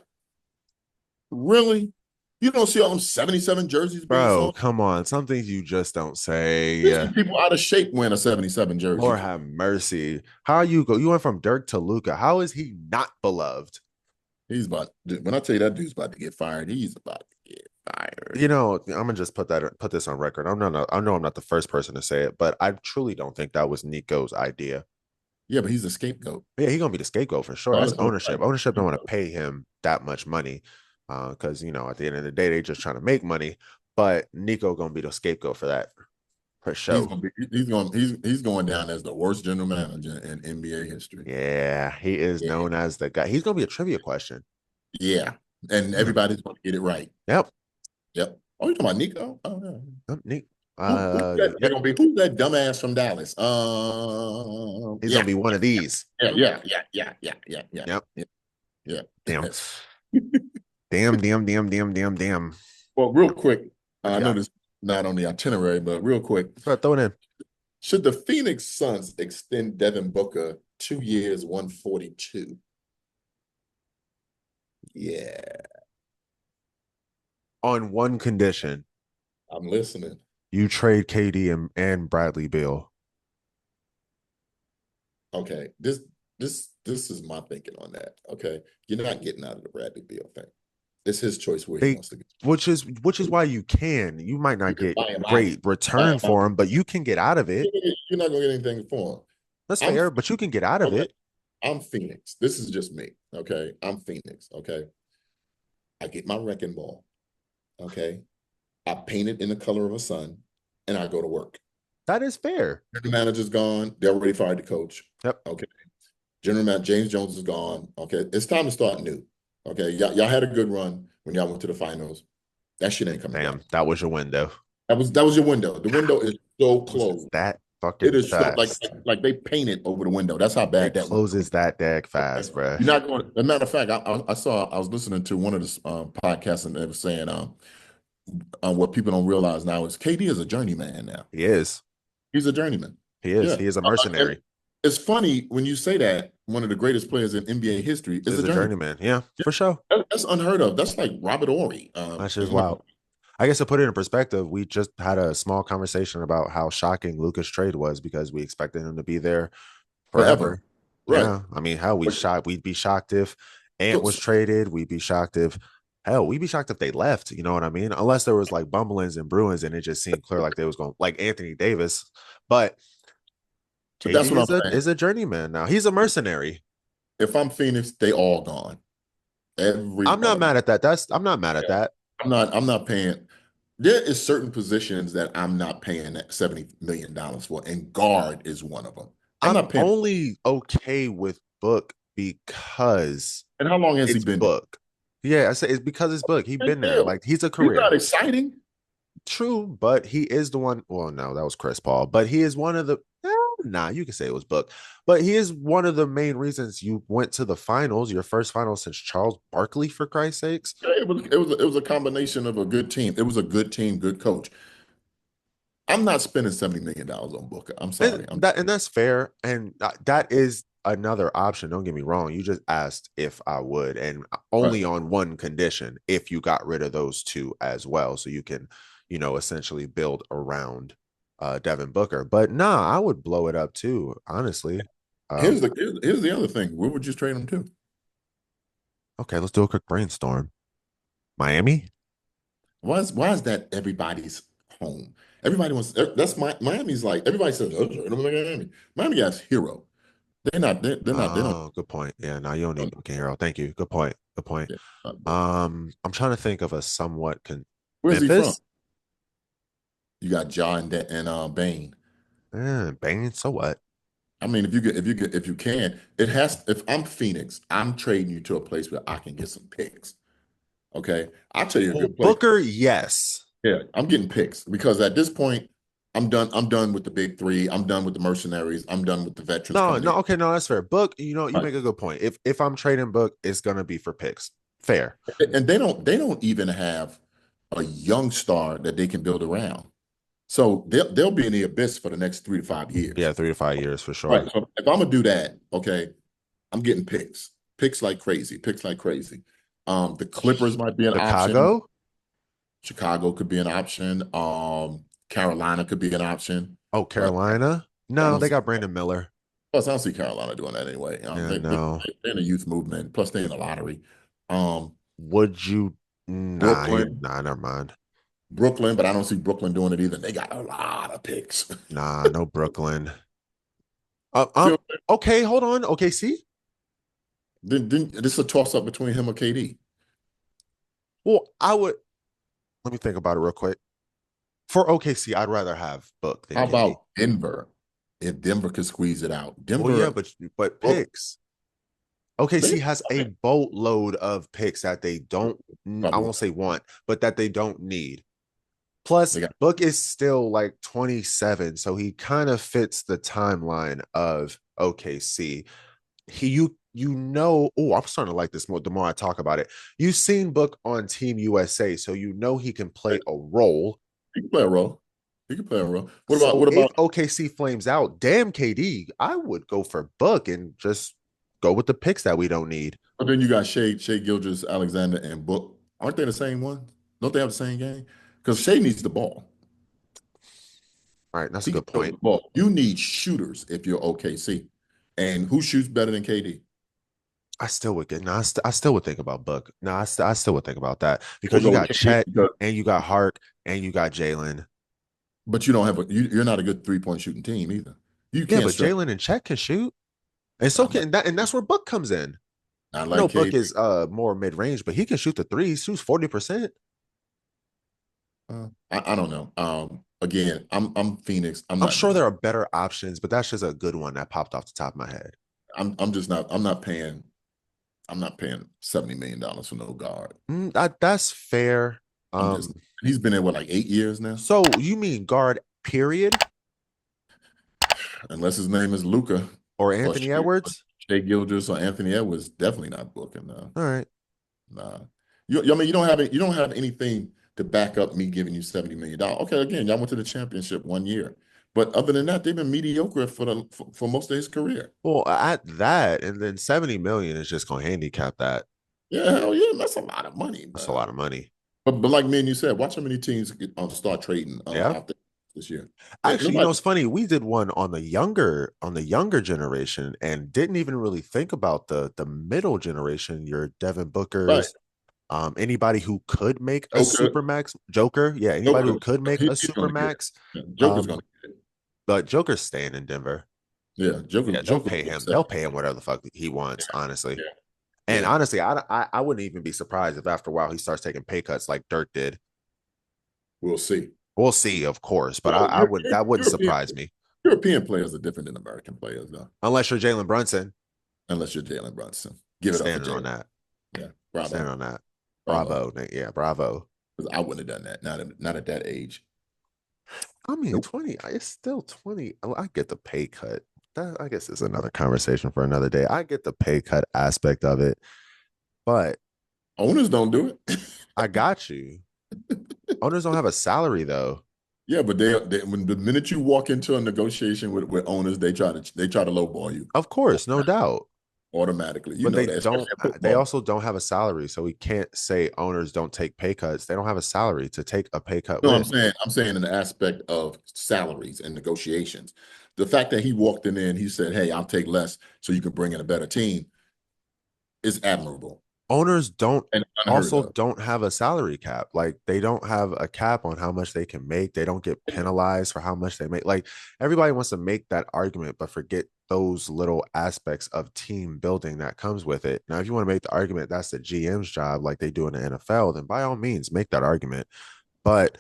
really? You don't see all them 77 jerseys being Bro, sold? come on. Some things you just don't say. You see people out of shape wearing a 77 Lord jersey. have mercy. How are you go? You went from Dirk to Luca. How is he not beloved? He's about, when I tell you that dude's about to get fired, he's about to get fired. I'm gonna just put this on record. I know I'm not the first person to say it, but I truly don't think that was Nico's idea. Yeah, but he's a scapegoat. Yeah, he's gonna be the scapegoat for sure. Oh, That's that's what ownership. Ownership don't want to pay him that much money. Because at the end of the day, they just trying to make money. But Nico gonna be the scapegoat for that for he's sure. going to be he's going down as the worst general manager in NBA history. Yeah, he is known as the guy. He's gonna be a trivia question. Yeah, and everybody's going to get it right. Yep. Yep. Oh, you talking about Nico? Oh, yeah. Nick. They're gonna be who's that dumbass from Dallas? He's Yeah, gonna be one of these. yeah. Yep. Yeah. Damn. Damn. Well, real quick, I know Yeah. this is not on the itinerary, but real quick, Throw it in. should the Phoenix Suns extend Devin Booker 2 years, 142? Yeah, On one condition. I'm listening. You trade KD and Bradley Beal. Okay, this is my thinking on that. Okay, you're not getting out of the Bradley Beal thing. It's his choice where he wants to go. Which is why you can. You might not get buy him great out. return for him, but you can get out of it. You're not gonna get anything for him. That's fair, but you can get out of it. I'm Phoenix. This is just me. Okay, I'm Phoenix. Okay, I get my wrecking ball. Okay, I paint it in the color of a sun, and I go to work. That is fair. The manager's gone. They already fired the coach. Yep. Okay. General manager James Jones is gone. Okay. It's time to start new. Okay. Y'all had a good run when y'all went to the finals. That shit ain't coming Damn, back. that was your window. That was your window. The window is so closed. That fucking It is fast. so like they painted over the window. That's how bad it that closes that dag fast, bro. You're not going. As a matter of fact, I was listening to one of the podcasts and they were saying what people don't realize now is KD is a journeyman now. He is. He's a journeyman. He is. Yeah. He is a mercenary. It's funny when you say that one of the greatest players in NBA history is a journeyman. Yeah, for sure. That's unheard of. That's like Robert Ory. That's just wild. I guess to put it in perspective, we just had a small conversation about how shocking Luka's trade was because we expected him to be there forever. Right. Yeah. I mean, hell, we'd be shocked if Ant was traded. We'd be shocked if we'd be shocked if they left. You know what I mean? Unless there was like bumblings and Bruins and it just seemed clear like they was going like Anthony Davis. But that's what is a journeyman now. He's a mercenary. If I'm Phoenix, they all gone. I'm not mad at that. I'm not mad at that. I'm not paying. There is certain positions that I'm not paying that $70 million for, and guard is one of them. I'm not paying. Only okay with Book because. And how long has he been? Book. Yeah, I say it's because it's Book. He's been there. Like he's a career. He's not exciting. True, but he is the one. Well, no, that was Chris Paul, but he is one of the. You can say it was Book, but he is one of the main reasons you went to the finals, your first final since Charles Barkley, for Christ's sakes. It was a combination of a good team. It was a good team, good coach. I'm not spending $70 million on Booker. I'm sorry. And that's fair, and that is another option. Don't get me wrong. You just asked if I would, and only on one condition: if you got rid of those two as well, so you can, essentially build around Devin Booker. But I would blow it up too, honestly. Here's the other thing. Where would you trade him to? Okay, let's do a quick brainstorm. Miami? Why is that everybody's home? Everybody wants Miami's like everybody says, Miami. Miami has Hero. They're not. They don't. Good point. Yeah, no, you don't need Booker Hero. Thank you. Good point. Yeah, I'm trying to think of a somewhat Where's Memphis? he from? You got John and Bain. Bane, so what? I mean, if you can, it has. If I'm Phoenix, I'm trading you to a place where I can get some picks. Okay, I'll tell you a Oh, good place. Booker, yes. Yeah, I'm getting picks because at this point, I'm done. I'm done with the big three. I'm done with the mercenaries. I'm done with the veterans No, coming no, in. okay, no, that's fair. Book, you Right. make a good point. If I'm trading Book, it's gonna be for picks. Fair. And they don't even have a young star that they can build around. So they'll be in the abyss for the next 3 to 5 years. Yeah, 3 to 5 years for Right. sure. So if I'm gonna do that, okay, I'm getting picks. Picks like crazy. Picks like crazy. The Clippers might be an option. Chicago? Chicago could be an option. Carolina could be an option. Oh, But Carolina? I No, don't they see got Brandon Miller. plus I don't see Carolina doing that anyway. Yeah, no. They're in the youth movement, plus they're in the lottery. Um, Would you? Nah, Brooklyn, never mind. Brooklyn, but I don't see Brooklyn doing it either. They got a lot of picks. Nah, no Brooklyn. Uh, See, um, okay, hold on. Okay, see? then this is a toss up between him or KD. Well, let me think about it real quick. For OKC, I'd rather have Book than How KD. about Denver? If Denver could squeeze it out, Well, yeah, Denver, but oh, picks. they OKC has a boatload of picks that they don't, I probably won't won't. say want, but that they don't need. Plus, They got Book is still like 27, so he kind of fits the timeline of OKC. Oh, I'm starting to like this more the more I talk about it. You've seen Book on Team USA, so you know he can play a role. he can play a role. He can play a role. What about So what if about? OKC flames out, damn KD, I would go for Book and just go with the picks that we don't need. But then you got Shea Gilgeous, Alexander, and Book. Aren't they the same one? Don't they have the same game? Because Shea needs the ball. All right, that's a He can good build point. the ball. You need shooters if you're OKC. And who shoots better than KD? I still would get. No, I still would think about Book. No, I still would think about that We'll because you go with got KD Chet because, and you got Hart and you got Jalen. but you don't have you're not a good 3-point shooting team either. You Yeah, can't but stretch. Jalen and Chet can shoot, and so Not like can that, and that's where Book comes in. not I know like Book KD. is more mid range, but he can shoot the three. He shoots 40%. I don't know. Again, I'm Phoenix. I'm I'm not sure doing there it. are better options, but that's just a good one that popped off the top of my head. I'm just not. I'm not paying $70 million for no guard. That's fair. I'm Um, just. He's been there what, like 8 years now. so you mean guard period Unless his name is Luca or or Anthony Edwards? Shea Gilgeous or Anthony Edwards, definitely not booking. No, All right. nah. I mean, you don't have anything to back up me giving you $70 million. Okay, again, y'all went to the championship 1 year, but other than that, they've been mediocre for most of his career. Well, at that, and then 70 million is just going to handicap that. Yeah, hell yeah, that's a lot of money, That's a man. lot of money. But like me and you said, watch how many teams start trading Yeah. after this year. Actually, Nobody. it's funny. We did one on the younger generation and didn't even really think about the middle generation, your Devin Right. Bookers, anybody who could make a Joker, super max Joker. Yeah, anybody who Joker, could make a he's super going to get it. max. Yeah, Joker's going Um, to get it. but Joker's staying in Denver. Yeah, Yeah, Joker. They'll pay him whatever the fuck he wants, honestly. Yeah, And yeah. honestly, I wouldn't even be surprised if after a while he starts taking pay cuts like Dirk did. We'll see. We'll see, of course, but Well, I would that wouldn't surprise me European players are different than American players, though. unless you're Jalen Brunson. Unless you're Jalen Brunson. Give it up for Standing on Jalen. that. Yeah, Standing bravo, on that. bravo. Bravo. Yeah, bravo. Because I wouldn't have done that. Not at that age. I mean, Nope. 20, it's still 20. I get the pay cut. That I guess is another conversation for another day. I get the pay cut aspect of it, but Owners don't do it. I got you. Owners don't have a salary though. Yeah, but when the minute you walk into a negotiation with owners, they try to lowball you Of course, no doubt. automatically. You But know they that, especially don't, in they football. also don't have a salary. So we can't say owners don't take pay cuts. They don't have a salary to take a pay cut No, I'm with. saying I'm saying in the aspect of salaries and negotiations. The fact that he walked in there and he said, "Hey, I'll take less so you can bring in a better team," is admirable Owners don't and unheard also of. don't have a salary cap. Like they don't have a cap on how much they can make. They don't get penalized for how much they make. Like everybody wants to make that argument, but forget those little aspects of team building that comes with it. Now, if you want to make the argument that's the GM's job, like they do in the NFL, then by all means make that argument. But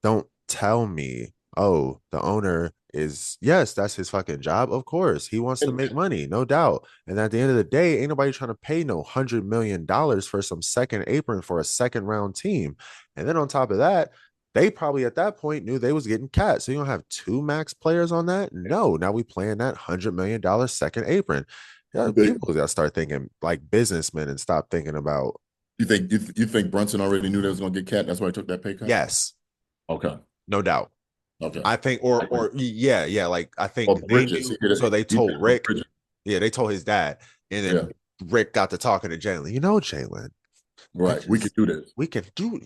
don't tell me, oh, the owner yes, that's his fucking job. Of course, he wants to make money, no doubt. And at the end of the day, ain't nobody trying to pay no $100 million for some second apron for a second round team. And then on top of that, they probably at that point knew they was getting cat. So you don't have two max players on that. No, now we playing that $100 million second apron. Yeah, people gotta start thinking like businessmen and stop thinking about. You think Brunson already knew they was gonna get cat? That's why he took that pay cut. Yes, Okay. no doubt. Okay. I think, or yeah, like I think they Bridges. knew, so they told Rick. Bridges. Yeah, they told his dad, and then Rick got to talking to Jalen. Jalen, right? We can do this. We can do.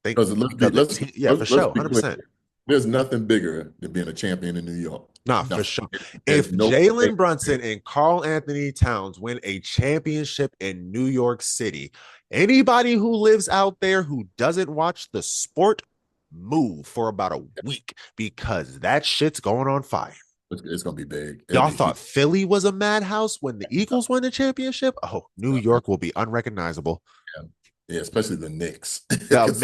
Think because let's for sure, 100%. There's nothing bigger than being a champion in New York. Nah, for sure. If Jalen Brunson and Karl Anthony Towns win a championship in New York City, anybody who lives out there who doesn't watch the sport, move for about a week because that shit's going on fire. It's gonna be big. Y'all thought Philly was a madhouse when the Eagles won the championship? Oh, New York will be unrecognizable. Yeah, especially the Knicks. I've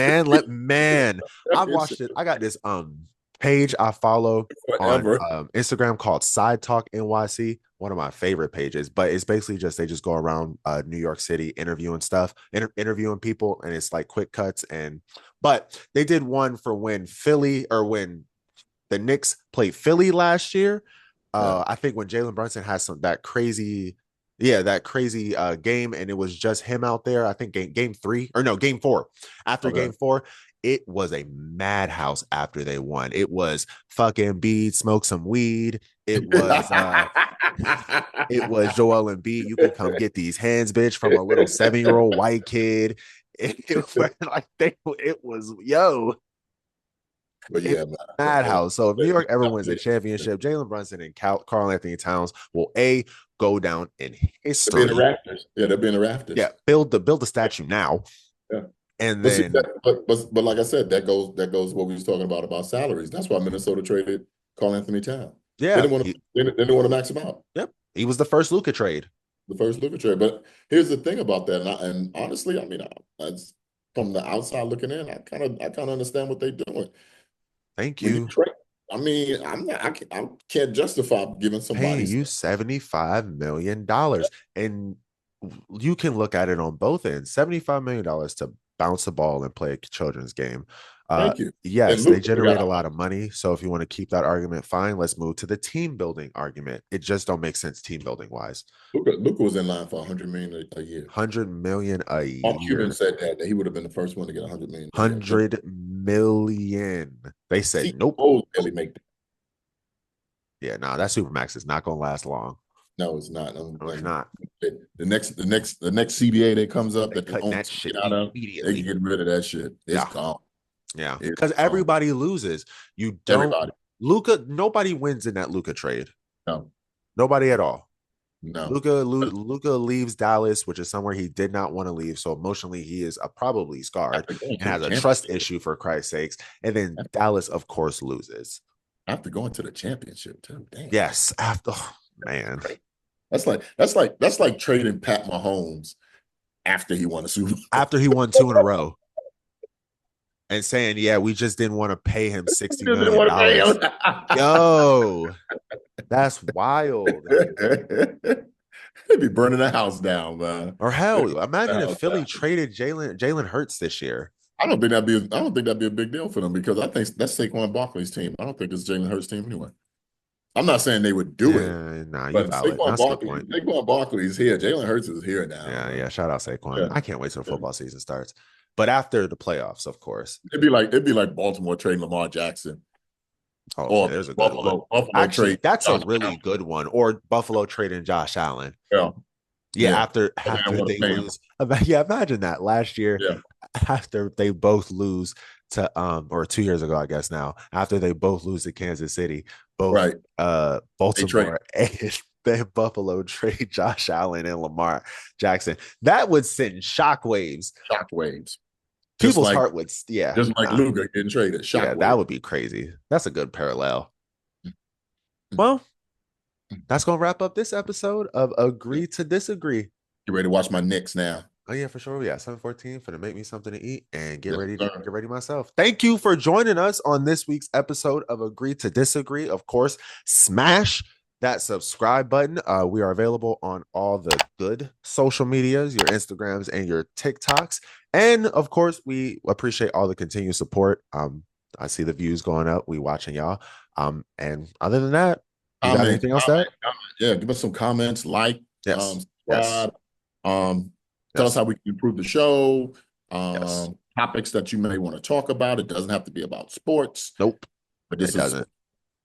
watched it. I got this page I follow on Instagram called Side Talk NYC, one of my favorite pages, but it's basically just they just go around New York City interviewing people, and it's like quick cuts. But they did one for when the Knicks played Philly last year. I think when Jalen Brunson has that crazy game, and it was just him out there. I think game 4. After game 4, it was a madhouse after they won. It was fucking Embiid smoke some weed. It was Joel Embiid. You can come get these hands, bitch, from a little 7-year-old white kid. It was But yeah, madhouse. So if New York ever wins a championship, Jalen Brunson and Karl Anthony Towns will go down in history. They'll be in the rafters. Yeah, they'll be in the rafters. Yeah, build the statue now. Yeah. And then, but like I said, that goes what we was talking about salaries. That's why Minnesota traded Karl Anthony Towns. Yeah, they didn't want to max him out. Yep, he was the first Luka trade. But here's the thing about that, and honestly, I mean, from the outside looking in, I kind of understand what they're doing. Thank you. I mean, I can't justify giving somebody paying you $75 million, and you can look at it on both ends. $75 million to bounce a ball and play a children's game. Thank you. Yes, they generate a lot of money. So if you want to keep that argument, fine. Let's move to the team building argument. It just don't make sense team building wise. Luka was in line for $100 million a year. $100 million a year. Mark Cuban said that he would have been the first one to get $100 million. $100 million. They said nope. Barely make that. Yeah, nah, that Supermax is not gonna last long. No, it's not. No, it's not. The next CBA that comes up that cut that shit out of, they can get rid of that shit. It's gone. Yeah, because everybody loses. You don't. Luka, nobody wins in that Luka trade. No, nobody at all. No. Luka leaves Dallas, which is somewhere he did not want to leave. So emotionally, he is probably scarred and has a trust issue, for Christ's sakes. And then Dallas, of course, loses. After going to the championship too. Damn. Yes, after man. That's like trading Pat Mahomes after he won a Super Bowl. After he won 2 in a row. And saying, yeah, we just didn't want to pay him $60 million. Yo, that's wild. They'd be burning the house down, man. Or hell, imagine if Philly traded Jalen Hurts this year. I don't think that'd be a big deal for them, because I think that's Saquon Barkley's team. I don't think it's Jalen Hurts' team anyway. I'm not saying they would do it. Nah, you valid. That's the point. Saquon Barkley's here. Jalen Hurts is here now. Yeah. Shout out Saquon. Yeah. I can't wait till the football season starts. But after the playoffs, of course. It'd be like Baltimore trading Lamar Jackson. Oh, there's a good one. Actually, that's a really good one. Or Buffalo trading Josh Allen. Yeah. After they lose. Yeah, imagine that last year. Yeah. After they both lose to or 2 years ago, I guess now, after they both lose to Kansas City, Baltimore and Buffalo trade Josh Allen and Lamar Jackson. That would send shockwaves. People's heart would, just like Luka getting traded. Yeah, that would be crazy. That's a good parallel. Well, that's gonna wrap up this episode of Agree to Disagree. You ready to watch my Knicks now? Oh yeah, for sure. Yeah, 7:14 for to make me something to eat and get Yes, ready to sir. get ready myself. Thank you for joining us on this week's episode of Agree to Disagree. Of course, smash that subscribe button. We are available on all the good social medias, your Instagrams and your TikToks. And of course, we appreciate all the continued support. I see the views going up. We watching y'all. And other than that, you got Comment, anything else to add? comment. Yeah, give us some comments, like, Yes. Yes. subscribe. Tell us Yes. how we can improve the show. Yes. Topics that you may want to talk about. It doesn't have to be about sports, Nope. but It this is doesn't.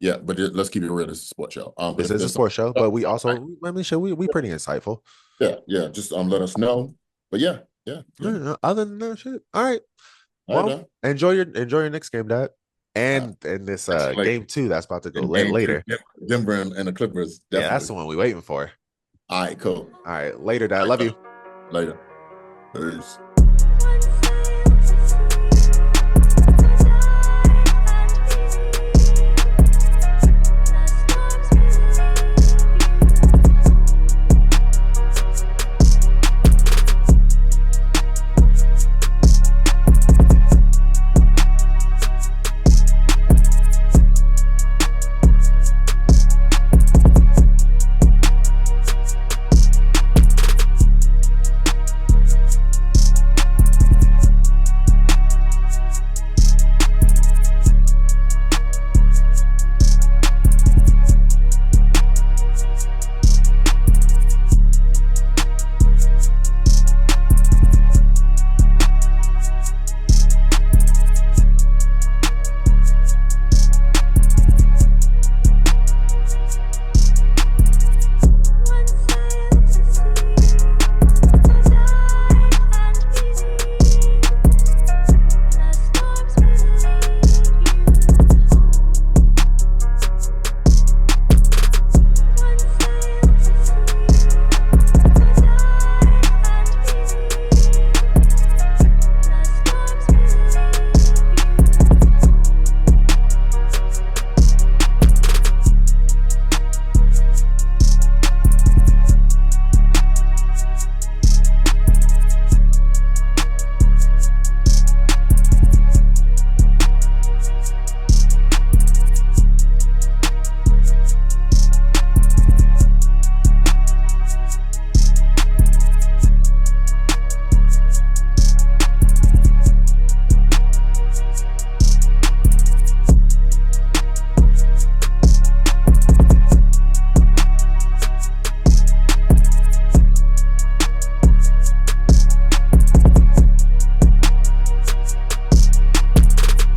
yeah. But let's keep it real. This is a sports show. This If is a there's some, sports show, but we also, I mean, we pretty insightful. yeah. Just let us know. But yeah. Other than that, shit. All right. All right, Well, enjoy your next game, Dad. uh, And this like game two that's about to go in game two, later. Denver and the Clippers Yeah, that's the definitely. one we waiting for. All right, cool. All right, later, Dad. All Love right, you. later. Peace.